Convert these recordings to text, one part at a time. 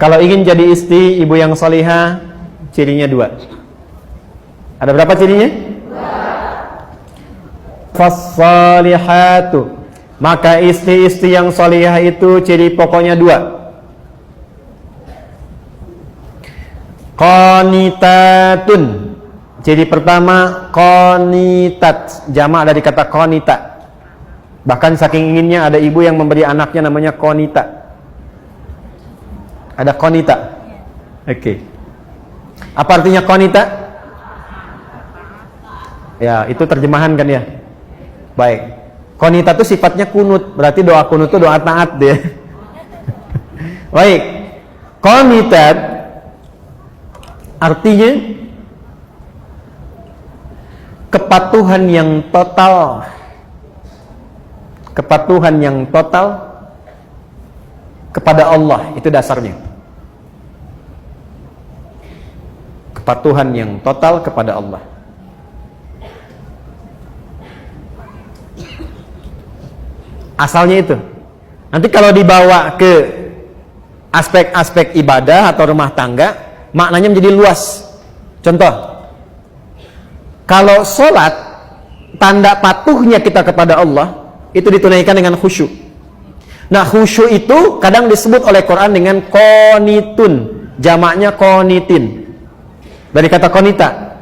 Kalau ingin jadi istri ibu yang salihah, cirinya 2. Ada berapa cirinya? 2. Fassalihatu, maka istri-istri yang salihah itu ciri pokoknya 2. Qanitatun, ciri pertama qanitat, jamak dari kata qanita. Bahkan saking inginnya ada ibu yang memberi anaknya namanya qanita. Ada qanita. Oke. Apa artinya qanita? Ya, itu terjemahan kan ya. Baik. Qanita itu sifatnya kunut, berarti doa kunut itu doa taat dia. Baik. Qanitat artinya kepatuhan yang total. Kepatuhan yang total kepada Allah, itu dasarnya. Kepatuhan yang total kepada Allah. Asalnya itu. Nanti kalau dibawa ke aspek-aspek ibadah atau rumah tangga, maknanya menjadi luas. Contoh, kalau sholat, tanda patuhnya kita kepada Allah itu ditunaikan dengan khusyuk. Nah, khusyuk itu kadang disebut oleh Quran dengan qanitun, jamaknya qanitin, dari kata qanita.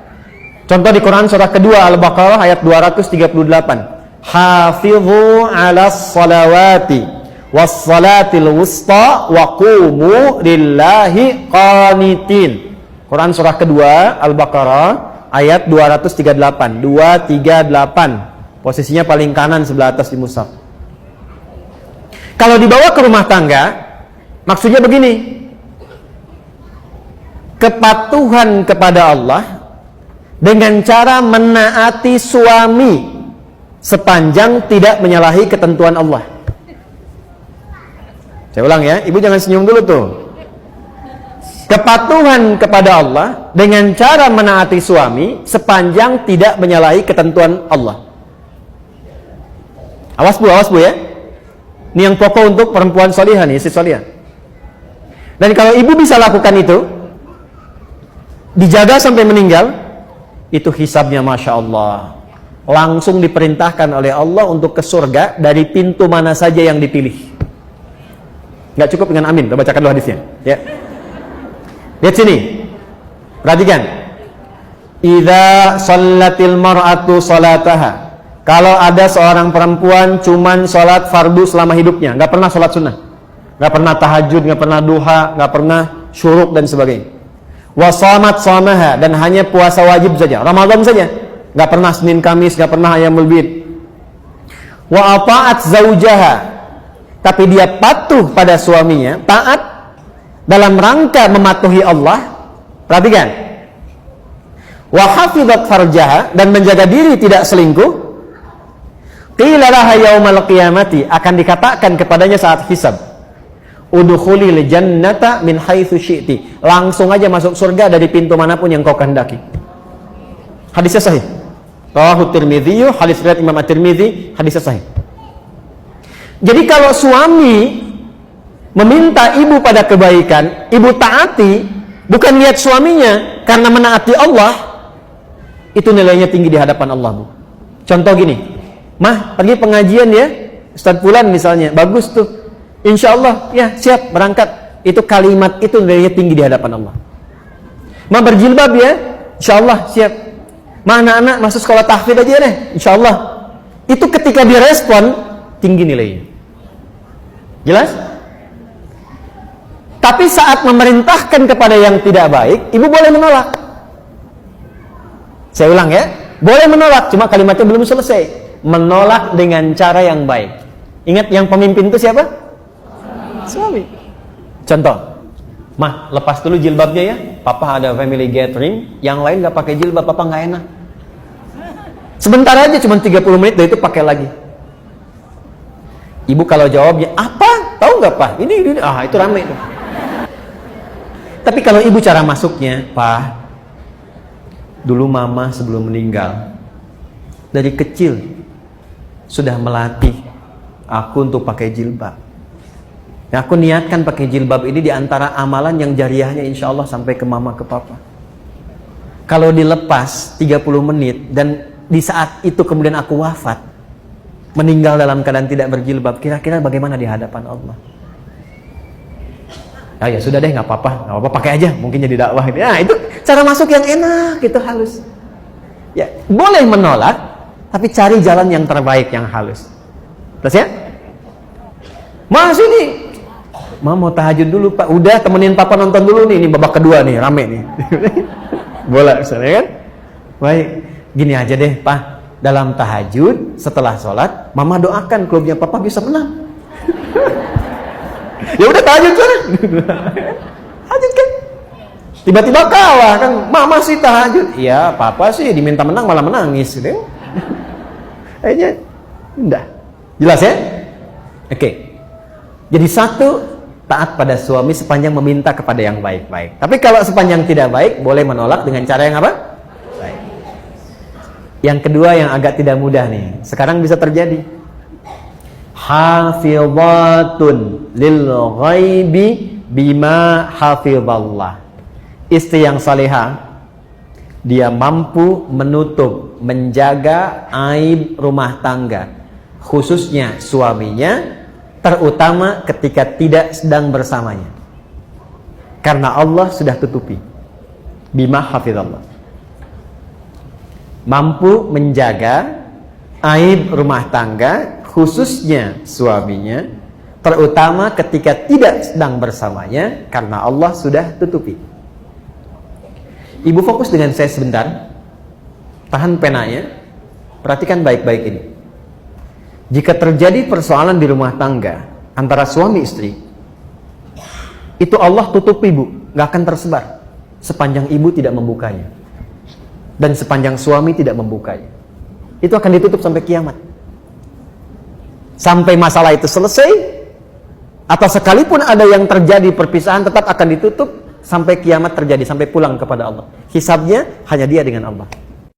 Contoh di Quran surah kedua Al-Baqarah ayat 238, hafidhu 'alas salawati was salatil wusta wa qumu lillahi qanitin. Quran surah kedua Al-Baqarah ayat 238, 238. Posisinya paling kanan sebelah atas di mushaf. Kalau dibawa ke rumah tangga, maksudnya begini. Kepatuhan kepada Allah dengan cara menaati suami sepanjang tidak menyalahi ketentuan Allah. Saya ulang ya, ibu jangan senyum dulu tuh. Kepatuhan kepada Allah dengan cara menaati suami sepanjang tidak menyalahi ketentuan Allah. Awas bu ya. Ini yang pokok untuk perempuan solihah nih, istri solihah. Dan kalau ibu bisa lakukan itu, dijaga sampai meninggal, itu hisabnya Masya Allah. Langsung diperintahkan oleh Allah untuk ke surga dari pintu mana saja yang dipilih. Nggak cukup dengan amin, kita bacakan dulu hadisnya. Ya. Lihat sini. Perhatikan. Idza shallatil mar'atu salataha. Kalau ada seorang perempuan cuman sholat fardu selama hidupnya, nggak pernah sholat sunnah, nggak pernah tahajud, nggak pernah duha, nggak pernah syuruk dan sebagainya. Wa shamat shamaha, dan hanya puasa wajib saja, Ramadan saja, nggak pernah Senin Kamis, nggak pernah Ayyamul Bid. Wa ata'at zaujaha, tapi dia patuh pada suaminya, taat dalam rangka mematuhi Allah. Perhatikan. Wa hafizat farjaha, dan menjaga diri tidak selingkuh. Qila laha yaumal qiyamati, akan dikatakan kepadanya saat hisab, udkhulil jannata min haitsu syi'ti, langsung aja masuk surga dari pintu manapun yang kau kehendaki. Hadisnya sahih. Rawahu Tirmidzi, hadis riwayat Imam At-Tirmidzi, hadisnya sahih. Jadi kalau suami meminta ibu pada kebaikan, ibu taati, bukan lihat suaminya karena menaati Allah, itu nilainya tinggi di hadapan Allah, Bu. Contoh gini, Mah, pergi pengajian ya, Ustadz Fulan misalnya, bagus tuh, insya Allah, ya siap berangkat. Itu kalimat itu nilainya tinggi di hadapan Allah. Mah berjilbab ya, insya Allah siap. Mah anak-anak masuk sekolah tahfidz aja deh, insya Allah. Itu ketika direspon, tinggi nilainya. Jelas? Tapi saat memerintahkan kepada yang tidak baik, ibu boleh menolak. Saya ulang ya, boleh menolak, cuma kalimatnya belum selesai. Menolak dengan cara yang baik. Ingat yang pemimpin itu siapa? Suami. Contoh, Mah, lepas dulu jilbabnya ya, Papa ada family gathering, yang lain gak pakai jilbab, Papa gak enak. Sebentar aja, cuma 30 menit, dari itu pakai lagi. Ibu kalau jawabnya, apa? Tahu gak Pak? Ini, itu ramai tuh. Tapi kalau ibu cara masuknya, Pak, dulu Mama sebelum meninggal, dari kecil sudah melatih aku untuk pakai jilbab. Nah, aku niatkan pakai jilbab ini di antara amalan yang jariahnya insya Allah sampai ke mama, ke papa. Kalau dilepas 30 menit dan di saat itu kemudian aku wafat, meninggal dalam keadaan tidak berjilbab, kira-kira bagaimana di hadapan Allah? Ya sudah deh, nggak apa-apa, pakai aja, mungkin jadi dakwah. Nah, itu cara masuk yang enak, gitu, halus. Ya, boleh menolak, tapi cari jalan yang terbaik, yang halus. Terus ya? Mas ini mau tahajud dulu Pak. Udah, temenin papa nonton dulu nih. Ini babak kedua nih, rame nih. Bola misalnya kan. Baik, gini aja deh Pak. Dalam tahajud, setelah sholat, mama doakan klubnya papa bisa menang. Ya udah tahajud kan. Tahajud kan. Tiba-tiba kalah kan. Mama sih tahajud. Iya, papa sih diminta menang malah menangis gitu. Kayaknya udah. Jelas ya? Oke. Jadi satu, taat pada suami sepanjang meminta kepada yang baik-baik. Tapi kalau sepanjang tidak baik, boleh menolak dengan cara yang apa? Baik. Yang kedua yang agak tidak mudah nih. Sekarang bisa terjadi. Hafizatun lil ghaibi bima hafizallah. Istri yang salihah, dia mampu menutup, menjaga aib rumah tangga, khususnya suaminya, terutama ketika tidak sedang bersamanya, karena Allah sudah tutupi. Bima hafizallah, mampu menjaga aib rumah tangga, khususnya suaminya, terutama ketika tidak sedang bersamanya, karena Allah sudah tutupi. Ibu fokus dengan saya sebentar, tahan penanya, perhatikan baik-baik ini. Jika terjadi persoalan di rumah tangga antara suami istri, itu Allah tutup ibu, gak akan tersebar sepanjang ibu tidak membukanya, dan sepanjang suami tidak membukanya. Itu akan ditutup sampai kiamat, sampai masalah itu selesai, atau sekalipun ada yang terjadi perpisahan, tetap akan ditutup sampai kiamat terjadi, sampai pulang kepada Allah. Hisabnya hanya dia dengan Allah.